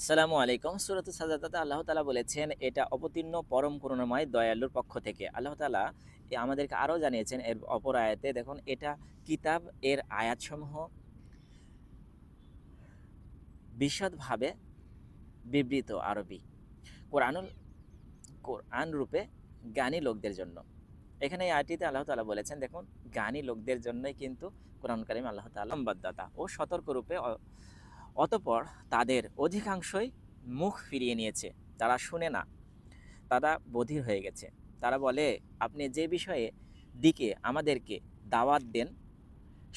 আসসালামু আলাইকুম। সূরাতুস সাজদাতে আল্লাহ তাআলা বলেছেন, এটা অবতীর্ণ পরম করুণাময় দয়ালুর পক্ষ থেকে। আল্লাহ তাআলা আমাদেরকে আরও জানিয়েছেন এর অপর আয়াতে, দেখুন এটা কিতাব এর আয়াতসমূহ বিশদভাবে বিবৃত আরবি কোরআনুল কোরআন রূপে জ্ঞানী লোকদের জন্য। এখানে এই আয়াতটিতে আল্লাহ তাআলা বলেছেন, দেখুন জ্ঞানী লোকদের জন্যই কিন্তু কোরআন কারীম আল্লাহ তাআলা সংবাদদাতা ও সতর্ক রূপে। অতঃপর তাদের অধিকাংশই মুখ ফিরিয়ে নিয়েছে, তারা শুনে না, তারা বধির হয়ে গেছে। তারা বলে, আপনি যে বিষয়ে দিকে আমাদেরকে দাওয়াত দেন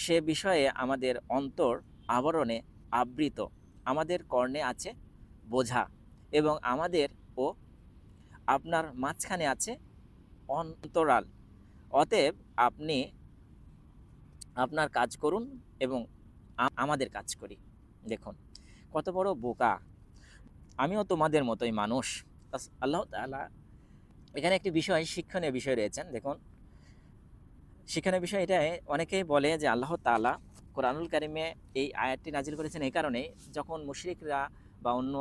সে বিষয়ে আমাদের অন্তর আবরণে আবৃত, আমাদের কর্ণে আছে বোঝা, এবং আমাদের ও আপনার মাঝখানে আছে অন্তরাল। অতএব আপনি আপনার কাজ করুন এবং আমাদের কাজ করি। দেখুন কত বড় বোকা! আমিও তোমাদের মতোই মানুষ। আল্লাহ তাআলা এখানে একটি বিষয়, শিক্ষণীয় বিষয় রয়েছেন। দেখুন শিক্ষণীয় বিষয় এটাই, অনেকেই বলে যে আল্লাহ তাআলা কোরআনুল কারিমে এই আয়াতটি নাজিল করেছেন এই কারণেই, যখন মুশরিকরা বা অন্য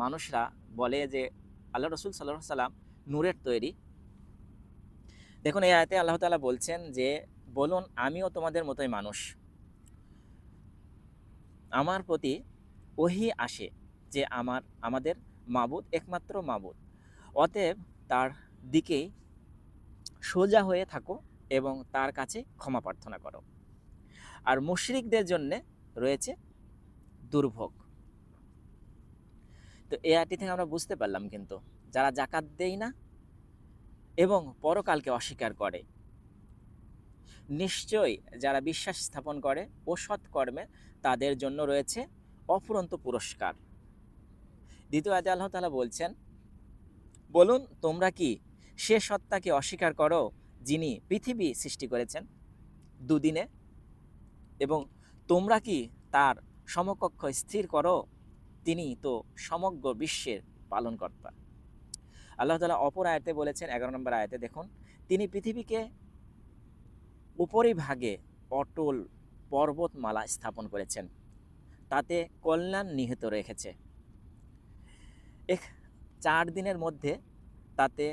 মানুষরা বলে যে আল্লাহ রসুল সাল্লাল্লাহু আলাইহি সাল্লাম নূরের তৈরি। দেখুন এই আয়াতে আল্লাহ তাআলা বলছেন যে, বলুন আমিও তোমাদের মতোই মানুষ, আমার প্রতি ওহী আসে যে আমাদের মাবুদ একমাত্র মাবুদ, অতএব তার দিকেই সোজা হয়ে থাকো এবং তার কাছে ক্ষমা প্রার্থনা করো। আর মুশরিকদের জন্য রয়েছে দুর্ভোগ। তো এই আয়াতটি থেকে আমরা বুঝতে পারলাম কিন্তু যারা জাকাত দেয় না এবং পরকালকে অস্বীকার করে, নিশ্চয়ই যারা বিশ্বাস স্থাপন করে ও সৎকর্মে, তাদের জন্য রয়েছে অফুরন্ত পুরস্কার। দ্বিতীয় আয়াতে আল্লাহ তাআলা বলছেন, বলুন তোমরা কি সে সত্তাকে অস্বীকার করো যিনি পৃথিবী সৃষ্টি করেছেন দুদিনে, এবং তোমরা কি তার সমকক্ষ স্থির করো, তিনি তো সমগ্র বিশ্বের পালনকর্তা। আল্লাহ তাআলা অপর আয়াতে বলেছেন, 11 নম্বর আয়াতে, দেখুন তিনি পৃথিবীকে উপরিভাগে অটল পর্বতমালা স্থাপন করেছেন, তাতে কল্যাণ নিহিত রেখেছে। 4 দিনের মধ্যে তাতে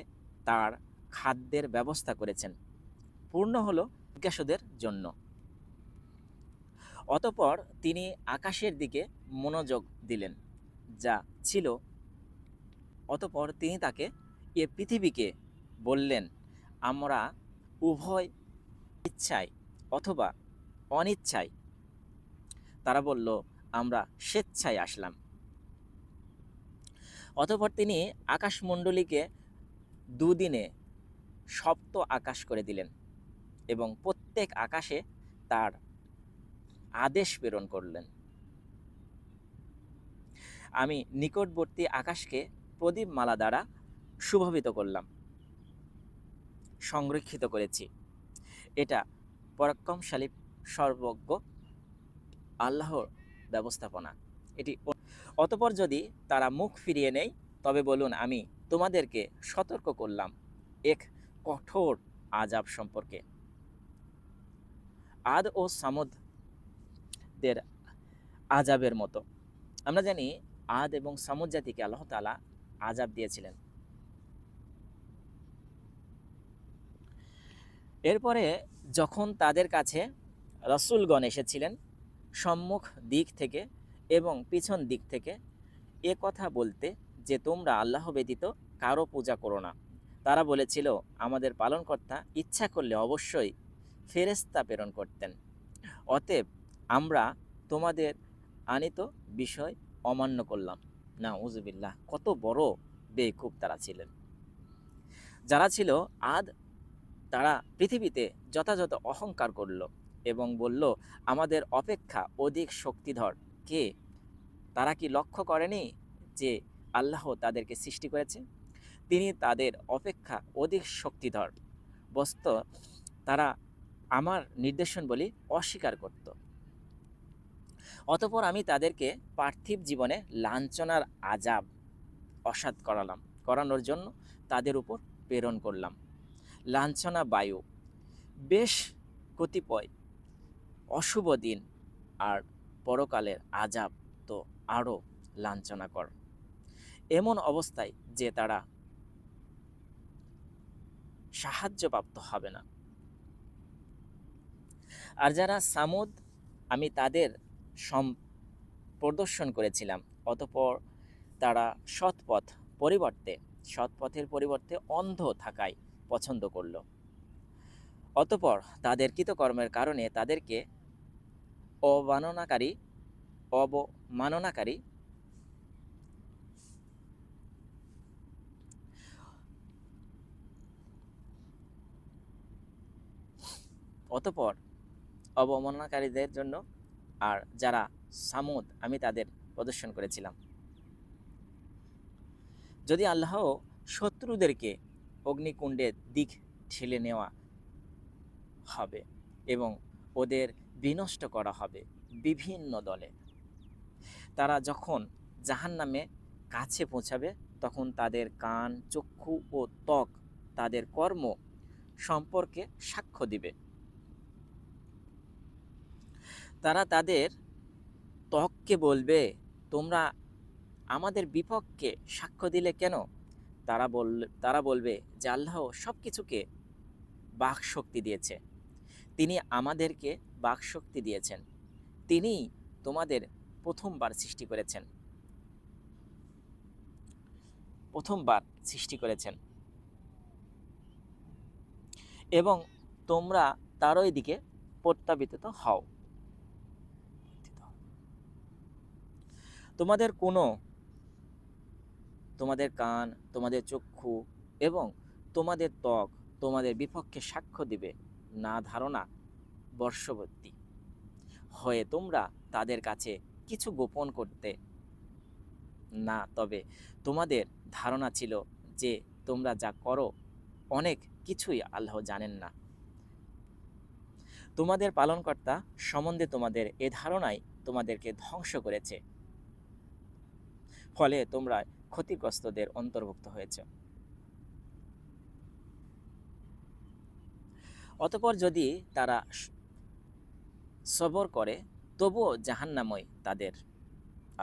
তার খাদ্যের ব্যবস্থা করেছেন, পূর্ণ হলো জিজ্ঞাসুদের জন্য। অতঃপর তিনি আকাশের দিকে মনোযোগ দিলেন যা ছিল, অতঃপর তিনি তাকে পৃথিবীকে বললেন, আমরা উভয় ইচ্ছায় অথবা অনিচ্ছায়, তারা বলল আমরা স্বেচ্ছায় আসলাম। অতঃপর তিনি আকাশমণ্ডলীকে দুদিনে সপ্ত আকাশ করে দিলেন এবং প্রত্যেক আকাশে তার আদেশ প্রেরণ করলেন। আমি নিকটবর্তী আকাশকে প্রদীপমালা দ্বারা সুশোভিত করলাম, সংরক্ষিত করেছি। এটা পরাক্রমশালী সর্বজ্ঞ আল্লাহর ব্যবস্থাপনা এটি। অতঃপর যদি তারা মুখ ফিরিয়ে নেয়, তবে বলুন আমি তোমাদেরকে সতর্ক করলাম এক কঠোর আযাব সম্পর্কে। আদ ও সামুদদের আযাবের মতো। আমরা জানি আদ এবং সামুদ জাতিকে আল্লাহ তাআলা আযাব দিয়েছিলেন। এরপরে যখন তাদের কাছে রাসূলগণ এসেছিলেন সম্মুখ দিক থেকে এবং পিছন দিক থেকে, এ কথা বলতে যে তোমরা আল্লাহ ব্যতীত কারো পূজা করো না, তারা বলেছিল আমাদের পালনকর্তা ইচ্ছা করলে অবশ্যই ফেরেশতা প্রেরণ করতেন, অতএব আমরা তোমাদের আনিত বিষয় অমান্য করলাম। নাউযুবিল্লাহ, কত বড় বেকুব তারা ছিলেন। যারা ছিল আদ, তারা পৃথিবীতে যথাযথ অহংকার করল এবং বলল আমাদের অপেক্ষা অধিক শক্তিধর কে। তারা কি লক্ষ্য করেনি যে আল্লাহ তাদেরকে সৃষ্টি করেছে, তিনি তাদের অপেক্ষা অধিক শক্তিধর। বস্তু তারা আমার নির্দেশনাবলী অস্বীকার করত। অতঃপর আমি তাদেরকে পার্থিব জীবনে লাঞ্ছনার আযাব অসাদ করানোর জন্য তাদের উপর প্রেরণ করলাম লাঞ্ছনা বায়ু, বেশ কতিপয় অশুভ দিন, আর পরকালের আযাব তো আরও লাঞ্ছনাকর। এমন অবস্থায় যে তারা সাহায্যপ্রাপ্ত হবে না। আর যারা সামুদ, আমি তাদের প্রদর্শন করেছিলাম, অতঃপর তারা সৎপথের পরিবর্তে অন্ধ থাকায় পছন্দ করল। অতঃপর তাদের কৃতকর্মের কারণে তাদেরকে অবমাননাকারী অতঃপর অবমাননাকারীদের জন্য, আর যারা সামুদ, আমি তাদের প্রদর্শন করেছিলাম। যদি আল্লাহ শত্রুদেরকে অগ্নিকুণ্ডের দিক ঠেলে নেওয়া হবে এবং ওদের বিনষ্ট করা হবে বিভিন্ন দলে। তারা যখন জাহান্নামে কাছে পৌঁছাবে তখন তাদের কান, চক্ষু ও ত্বক তাদের কর্ম সম্পর্কে সাক্ষ্য দিবে। তারা তাদের ত্বককে বলবে, তোমরা আমাদের বিপক্ষে সাক্ষ্য দিলে কেন? তারা বলবে যে আল্লাহ সব কিছুকে বাক শক্তি দিয়েছে, তিনি আমাদেরকে বাক শক্তি দিয়েছেন, তিনি তোমাদের প্রথমবার সৃষ্টি করেছেন এবং তোমরা তারই দিকে প্রত্যাবর্তিত হও। তোমাদের কান, তোমাদের চক্ষু এবং তোমাদের ত্বক তোমাদের বিপক্ষে সাক্ষ্য দিবে না ধারণা বর্ষবর্তী হয়ে তোমরা তাদের কাছে কিছু গোপন করতে না, তবে তোমাদের ধারণা ছিল যে তোমরা যা করো অনেক কিছুই আল্লাহ জানেন না। তোমাদের পালনকর্তা সম্বন্ধে তোমাদের এ ধারণাই তোমাদেরকে ধ্বংস করেছে, ফলে তোমরা ক্ষতিগ্রস্তদের অন্তর্ভুক্ত হয়েছে। অতঃপর যদি তারা সবর করে তবুও জাহান্নামই তাদের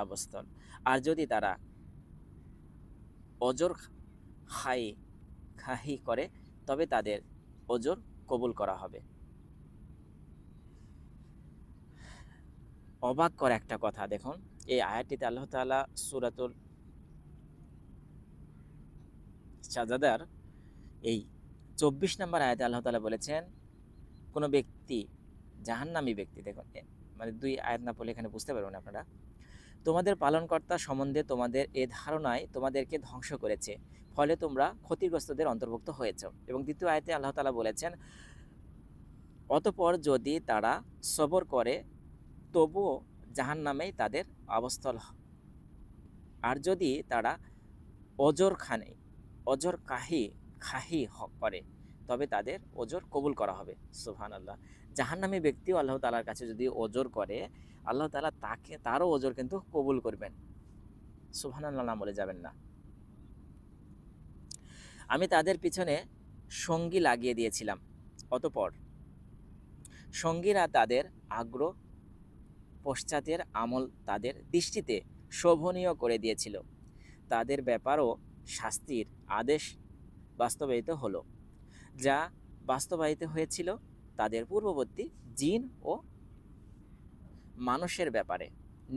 অবস্থান। আর যদি তারা অজর খাহি করে তবে তাদের অজর কবুল করা হবে। অবাক করা একটা কথা দেখুন, এই আয়াতটিতে আল্লাহ তাআলা সূরাতুল সাজাদার এই 24 নম্বর আয়াতে আল্লাহ তাআলা বলেছেন, কোনো ব্যক্তি, জাহান্নামী ব্যক্তি, দেখুন মানে 2 আয়াত না পড়লে এখানে বুঝতে পারবেন আপনারা। তোমাদের পালনকর্তা সম্বন্ধে তোমাদের এ ধারণায় তোমাদেরকে ধ্বংস করেছে, ফলে তোমরা ক্ষতিগ্রস্তদের অন্তর্ভুক্ত হয়েছ। এবং দ্বিতীয় আয়াতে আল্লাহ তাআলা বলেছেন, অতঃপর যদি তারা সবর করে তবুও জাহান্নামেই তাদের অবস্থল। আর যদি তারা অজর খাহি করে তবে তাদের ওজর কবুল করা হবে। সুবহানাল্লাহ। জাহান্নামী ব্যক্তিও আল্লাহ তাআলার কাছে যদি ওজর করে, আল্লাহ তাআলা তারও ওজর কিন্তু কবুল করবেন। সুবহানাল্লাহ নাম বলে যাবেন না। আমি তাদের পিছনে সঙ্গী লাগিয়ে দিয়েছিলাম, অতঃপর সঙ্গীরা তাদের আগ্রহ পশ্চাতের আমল তাদের দৃষ্টিতে শোভনীয় করে দিয়েছিল। তাদের ব্যাপারও শাস্তির আদেশ বাস্তবায়িত হলো, যা বাস্তবায়িত হয়েছিল তাদের পূর্ববর্তী জিন ও মানুষের ব্যাপারে।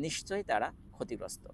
নিশ্চয়ই তারা ক্ষতিগ্রস্ত।